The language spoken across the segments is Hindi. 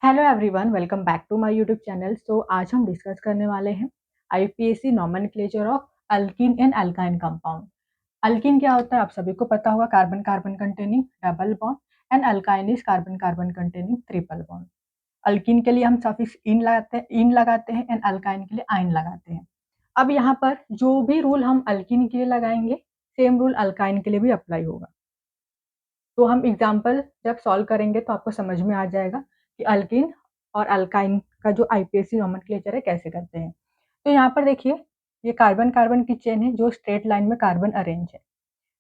Hello everyone, welcome back to my YouTube channel. आज हम डिस्कस करने वाले हैं IUPAC nomenclature of alkene and alkyne compound. Alkene क्या होता है आप सभी को पता होगा, carbon carbon containing double bond, and alkyne is carbon carbon containing triple bond. Alkene के लिए हम सफिक्स इन लगाते हैं एंड अल्काइन के लिए आइन लगाते हैं। अब यहाँ पर जो भी रूल हम अल्कीन के लिए लगाएंगे, सेम रूल अल्काइन के लिए भी अप्लाई होगा। तो हम एग्जाम्पल जब सॉल्व करेंगे तो आपको समझ में आ जाएगा कि अल्कीन और अल्काइन का जो आईपीएसी नोमेनक्लेचर है कैसे करते हैं। तो यहाँ पर देखिए, ये कार्बन कार्बन की चेन है जो स्ट्रेट लाइन में कार्बन अरेंज है।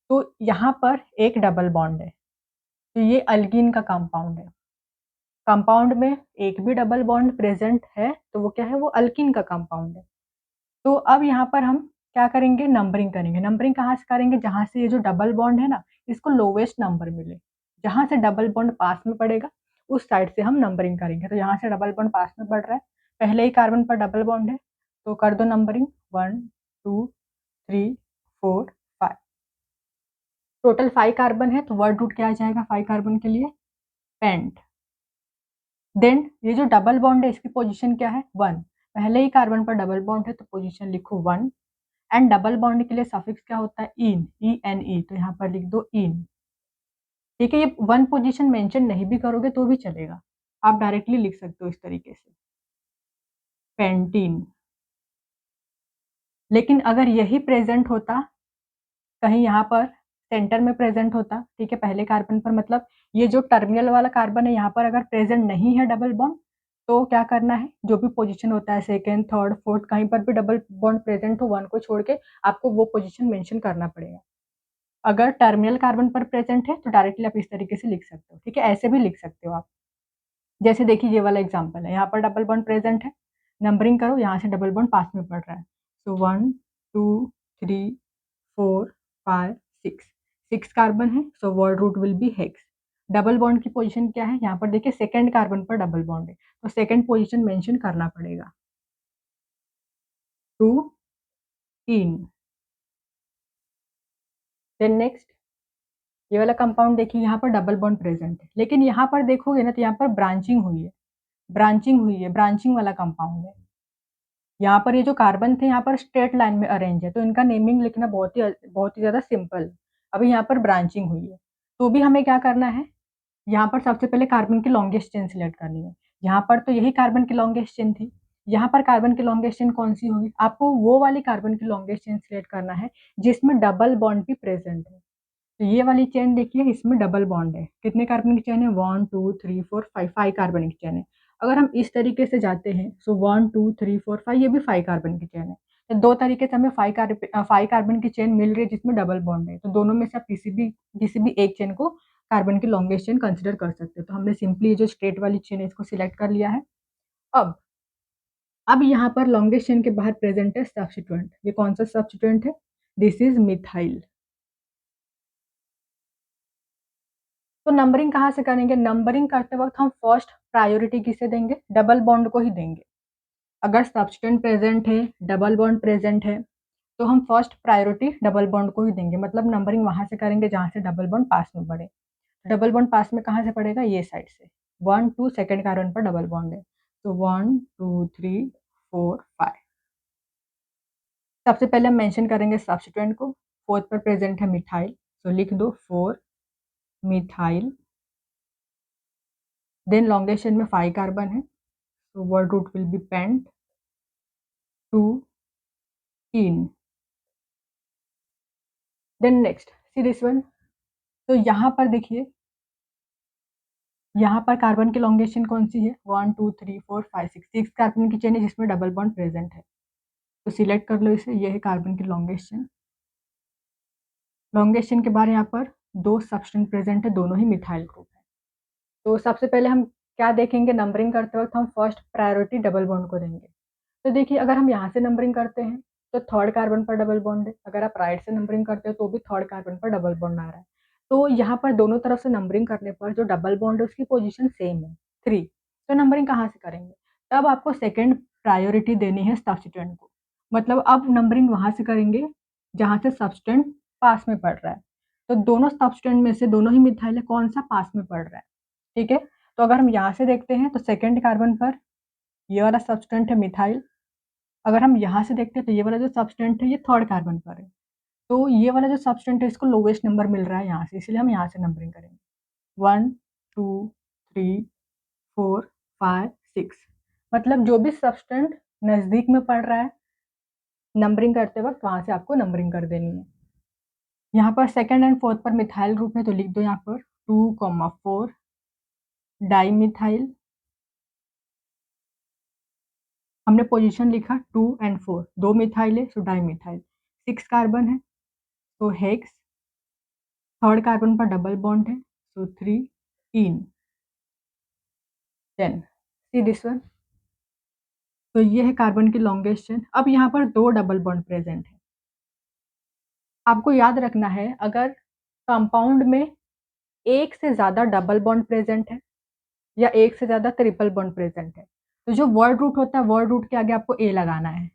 तो यहाँ पर एक डबल बॉन्ड है, तो ये अल्कीन का कंपाउंड है। कंपाउंड में एक भी डबल बॉन्ड प्रेजेंट है तो वो क्या है, वो अल्कीन का कंपाउंड है। तो अब यहाँ पर हम क्या करेंगे, नंबरिंग करेंगे। नंबरिंग कहाँ से करेंगे, जहाँ से ये जो डबल बॉन्ड है ना, इसको लोवेस्ट नंबर मिले, जहाँ से डबल बॉन्ड पास में पड़ेगा उस साइड से हम नंबरिंग करेंगे। तो यहाँ से डबल बॉन्ड पास में पड़ रहा है, पहले ही कार्बन पर डबल बॉन्ड है, तो कर दो नंबरिंग 1 2 3 4 5। टोटल 5 कार्बन है, तो वर्ड रूट क्या आ जाएगा 5 कार्बन के लिए, पेंट। देन ये जो डबल बॉन्ड है इसकी पोजीशन क्या है, 1। पहले ही कार्बन पर डबल बॉन्ड है तो पोजीशन लिखो 1। एंड डबल बॉन्ड के लिए सफिक्स क्या होता है, इन, ई एन ई, तो यहाँ पर लिख दो इन। ठीक है, ये 1 पोजीशन मेंशन नहीं भी करोगे तो भी चलेगा, आप डायरेक्टली लिख सकते हो इस तरीके से, पेंटीन। लेकिन अगर यही प्रेजेंट होता कहीं यहाँ पर सेंटर में प्रेजेंट होता, ठीक है, पहले कार्बन पर, मतलब ये जो टर्मिनल वाला कार्बन है यहाँ पर अगर प्रेजेंट नहीं है डबल बॉन्ड, तो क्या करना है, जो भी पोजीशन होता है सेकेंड थर्ड फोर्थ, कहीं पर भी डबल बॉन्ड प्रेजेंट हो 1 को छोड़ के, आपको वो पोजीशन मेंशन करना पड़ेगा। अगर टर्मिनल कार्बन पर प्रेजेंट है तो डायरेक्टली आप इस तरीके से लिख सकते हो, ठीक है, ऐसे भी लिख सकते हो आप। जैसे देखिए ये वाला एग्जांपल है, यहाँ पर डबल बॉन्ड प्रेजेंट है, नंबरिंग करो, यहाँ से डबल बॉन्ड पास में पड़ रहा है, सो 1 2 3 4 5 6, 6 कार्बन है, so word root will be hex. Double bond की पोजीशन क्या है, यहाँ पर देखिए सेकेंड कार्बन पर डबल बॉन्ड है, तो सेकेंड पोजीशन मेंशन करना पड़ेगा, 2 इन। देन नेक्स्ट ये वाला कंपाउंड देखिए, यहाँ पर डबल बॉन्ड प्रेजेंट है, लेकिन यहाँ पर देखोगे ना तो यहाँ पर ब्रांचिंग हुई है, ब्रांचिंग वाला कंपाउंड है। यहाँ पर ये जो कार्बन थे यहाँ पर स्ट्रेट लाइन में अरेंज है, तो इनका नेमिंग लिखना बहुत ही ज्यादा सिंपल। अभी यहाँ पर ब्रांचिंग हुई है, तो भी हमें क्या करना है, यहाँ पर सबसे पहले कार्बन की लॉन्गेस्ट चेन सिलेक्ट करनी है। यहाँ पर तो यही कार्बन की लॉन्गेस्ट चेन थी, यहाँ पर कार्बन की लॉन्गेस्ट चेन कौन सी होगी, आपको वो वाली कार्बन की लॉन्गेस्ट चेन सिलेक्ट करना है जिसमें डबल बॉन्ड भी प्रेजेंट है। तो ये वाली चेन देखिए, इसमें डबल बॉन्ड है, कितने कार्बन की चेन है, 1 2 3 4 5, 5 कार्बन की चेन है। अगर हम इस तरीके से जाते हैं, सो 1 2 3 4 5, ये भी 5 कार्बन की चेन है। तो दो तरीके से हमें 5 कार्बन की चेन मिल रही है जिसमें डबल बॉन्ड है, तो दोनों में से आप किसी भी एक चेन को कार्बन की लॉन्गेस्ट चेन कंसिडर कर सकते हो। तो हमने सिंपली जो स्ट्रेट वाली चेन है इसको सिलेक्ट कर लिया है। अब अब यहाँ पर लॉन्गेस्ट चेन के बाहर प्रेजेंट है सब्स्टिट्यूएंट। ये कौन सा सब्स्टिट्यूएंट है, दिस इज मिथाइल। तो नंबरिंग कहाँ से करेंगे, नंबरिंग करते वक्त हम फर्स्ट प्रायोरिटी किसे देंगे, डबल बॉन्ड को ही देंगे। अगर सब्स्टिट्यूएंट प्रेजेंट है, डबल बॉन्ड प्रेजेंट है, तो हम फर्स्ट प्रायोरिटी डबल बॉन्ड को ही देंगे, मतलब नंबरिंग वहां से करेंगे जहां से डबल बॉन्ड पास में पड़े। डबल बॉन्ड पास में कहाँ से पड़ेगा, ये साइड से, 1 2 सेकेंड कार्बन पर डबल बॉन्ड है, तो 1 2 3 4 5। सबसे पहले हम मेंशन करेंगे सब्स्टिट्यूएंट को, फोर्थ पर प्रेजेंट है मिथाइल, तो लिख दो 4 मिथाइल। देन लॉन्गेस्ट चेन में 5 कार्बन है, so word root will be pent, 2 in। then next see this one। तो यहाँ पर देखिए, यहाँ पर कार्बन की लॉन्गेशन कौन सी है, 1 2 3 4 5 6, 6 कार्बन की चेन है जिसमें डबल बॉन्ड प्रेजेंट है, तो सिलेक्ट कर लो इसे, ये है कार्बन की लॉन्गेशन। लॉन्गेशन के बाद यहाँ पर दो सब्सटेंस प्रेजेंट है, दोनों ही मिथाइल ग्रुप है। तो सबसे पहले हम क्या देखेंगे, नंबरिंग करते वक्त हम फर्स्ट प्रायोरिटी डबल बॉन्ड को देंगे। तो देखिए अगर हम यहाँ से नंबरिंग करते हैं तो थर्ड कार्बन पर डबल बॉन्ड है, अगर आप राइट से नंबरिंग करते हो तो भी थर्ड कार्बन पर डबल बॉन्ड आ रहा है। तो यहाँ पर दोनों तरफ से नंबरिंग करने पर जो डबल बॉन्ड है उसकी पोजीशन सेम है, 3। तो नंबरिंग कहाँ से करेंगे, तब आपको सेकेंड प्रायोरिटी देनी है सब्स्टिट्यूएंट को, मतलब अब नंबरिंग वहां से करेंगे जहां से सब्स्टिट्यूएंट पास में पड़ रहा है। तो दोनों सब्स्टिट्यूएंट में से दोनों ही मिथाइल है, कौन सा पास में पड़ रहा है, ठीक है। तो अगर हम यहाँ से देखते हैं तो सेकंड कार्बन पर ये वाला सब्सटेंट है मिथाइल। अगर हम यहाँ से देखते हैं तो ये वाला जो सब्सटेंट है ये थर्ड कार्बन पर है। तो ये वाला जो सब्सटेंट है इसको लोवेस्ट नंबर मिल रहा है यहाँ से, इसलिए हम यहाँ से नंबरिंग करेंगे 1 2 3 4 5 6। मतलब जो भी सब्सटेंट नज़दीक में पड़ रहा है नंबरिंग करते वक्त वहाँ से आपको नंबरिंग कर देनी है। यहाँ पर सेकंड एंड फोर्थ पर मिथाइल ग्रुप है तो लिख दो यहाँ पर 2,4 डाई मिथाइल। हमने पोजीशन लिखा 2 एंड 4, 2 मिथाइल है सो डाई मिथाइल। 6 कार्बन है तो हेक्स। थर्ड कार्बन पर डबल बॉन्ड है so 3 in. Then see this one. तो ये है कार्बन की लॉन्गेस्ट चेन। अब यहाँ पर 2 डबल बॉन्ड प्रेजेंट है। आपको याद रखना है अगर कंपाउंड में एक से ज़्यादा डबल बॉन्ड प्रेजेंट है या एक से ज़्यादा ट्रिपल बॉन्ड प्रेजेंट है तो जो वर्ड रूट होता है वर्ड रूट के आगे आपको ए लगाना है।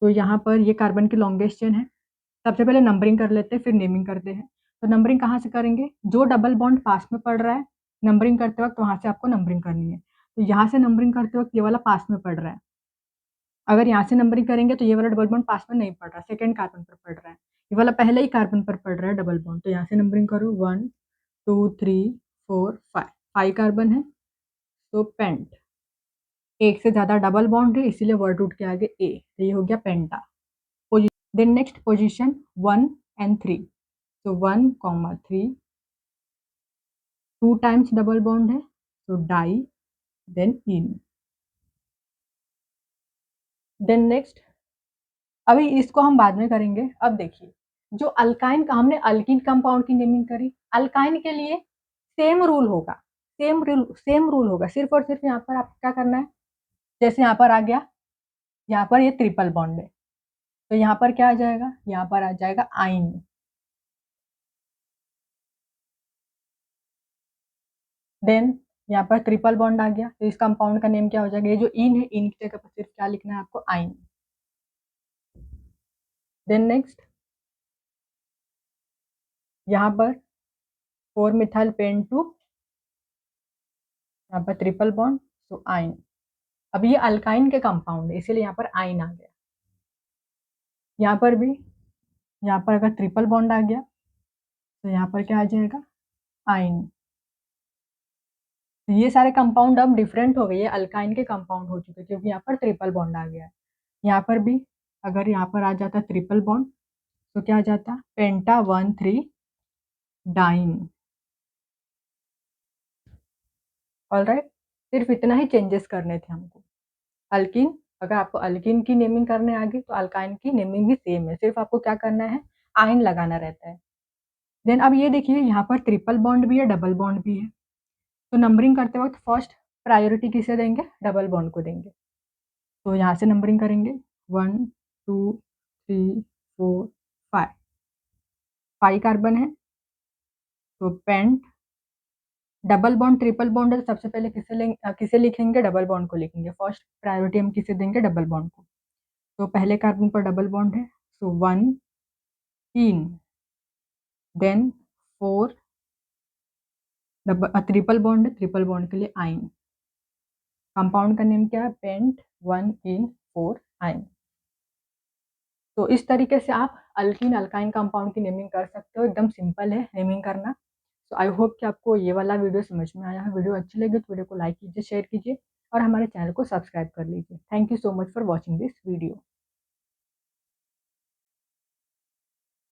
तो यहाँ पर ये कार्बन की लॉन्गेस्ट चेन है। सबसे पहले नंबरिंग कर लेते हैं फिर नेमिंग करते हैं। तो नंबरिंग कहाँ से करेंगे, जो डबल बॉन्ड पास में पड़ रहा है नंबरिंग करते वक्त वहाँ से आपको नंबरिंग करनी है। तो यहाँ से नंबरिंग करते वक्त ये वाला पास में पड़ रहा है। अगर यहाँ से नंबरिंग करेंगे तो ये वाला डबल बॉन्ड पास में नहीं पड़ रहा, सेकंड कार्बन पर पड़ रहा है। ये वाला पहले ही कार्बन पर पड़ रहा है डबल बॉन्ड। तो यहाँ से नंबरिंग करो 1 2 3 4 5। 5 कार्बन है तो पेंट। एक से ज़्यादा डबल बॉन्ड है इसीलिए वर्ड रूट के आगे ए, तो ये हो गया penta. Then next position 1 and 3। तो 1, 3 2 टाइम्स डबल बॉन्ड है तो die then in. Then next, अभी इसको हम बाद में करेंगे। अब देखिए जो अल्काइन का हमने अल्कीन कंपाउंड की नेमिंग करी, अल्काइन के लिए सेम रूल होगा। सेम रूल होगा। सिर्फ और सिर्फ यहाँ पर आपको क्या करना है, जैसे यहाँ पर आ गया, यहाँ पर ये ट्रिपल बॉन्ड है तो यहाँ पर क्या आ जाएगा, यहाँ पर आ जाएगा आइन। देन यहाँ पर ट्रिपल बॉन्ड आ गया तो इस कंपाउंड का नेम क्या हो जाएगा, ये जो इन है इन की जगह पर सिर्फ क्या लिखना है आपको, आइन। देन नेक्स्ट यहाँ पर 4 मिथाइल पेन टू, यहाँ पर ट्रिपल बॉन्ड तो आइन। अब ये अल्काइन के कंपाउंड है इसीलिए यहाँ पर आइन आ गया। यहाँ पर भी, यहाँ पर अगर ट्रिपल बॉन्ड आ गया तो यहाँ पर क्या आ जाएगा, आइन। तो ये सारे कंपाउंड अब डिफरेंट हो गए, ये अल्काइन के कंपाउंड हो चुके क्योंकि यहाँ पर ट्रिपल बॉन्ड आ गया है। यहाँ पर भी अगर यहाँ पर आ जाता ट्रिपल बॉन्ड तो क्या आ जाता, पेंटा 1 3 डाइन। ऑलराइट, सिर्फ इतना ही चेंजेस करने थे हमको। अल्किन, अगर आपको अल्किन की नेमिंग करने आ गई तो अल्काइन की नेमिंग भी सेम है, सिर्फ आपको क्या करना है, आइन लगाना रहता है। देन अब ये देखिए यहाँ पर ट्रिपल बॉन्ड भी है डबल बॉन्ड भी है तो नंबरिंग करते वक्त फर्स्ट प्रायोरिटी किसे देंगे, डबल बॉन्ड को देंगे। तो यहाँ से नंबरिंग करेंगे 1 2 3 4 5। 5 कार्बन है तो pent. Double bond triple bond है तो सबसे पहले किसे लिखेंगे, डबल बॉन्ड को लिखेंगे। फर्स्ट प्रायोरिटी हम किसे देंगे, डबल बॉन्ड को। तो पहले कार्बन पर डबल बॉन्ड है सो 1 इन। देन 4 ट्रिपल बॉन्ड है, ट्रिपल बॉन्ड के लिए आइन। कंपाउंड का नेम क्या है, पेंट 1 इन 4 आइन। तो इस तरीके से आप अल्कीन अल्काइन कंपाउंड की नेमिंग कर सकते हो, एकदम सिंपल है नेमिंग करना। तो आई होप कि आपको ये वाला वीडियो समझ में आया है। वीडियो अच्छी लगी तो वीडियो को लाइक कीजिए, शेयर कीजिए और हमारे चैनल को सब्सक्राइब कर लीजिए। Thank you so much for watching this video.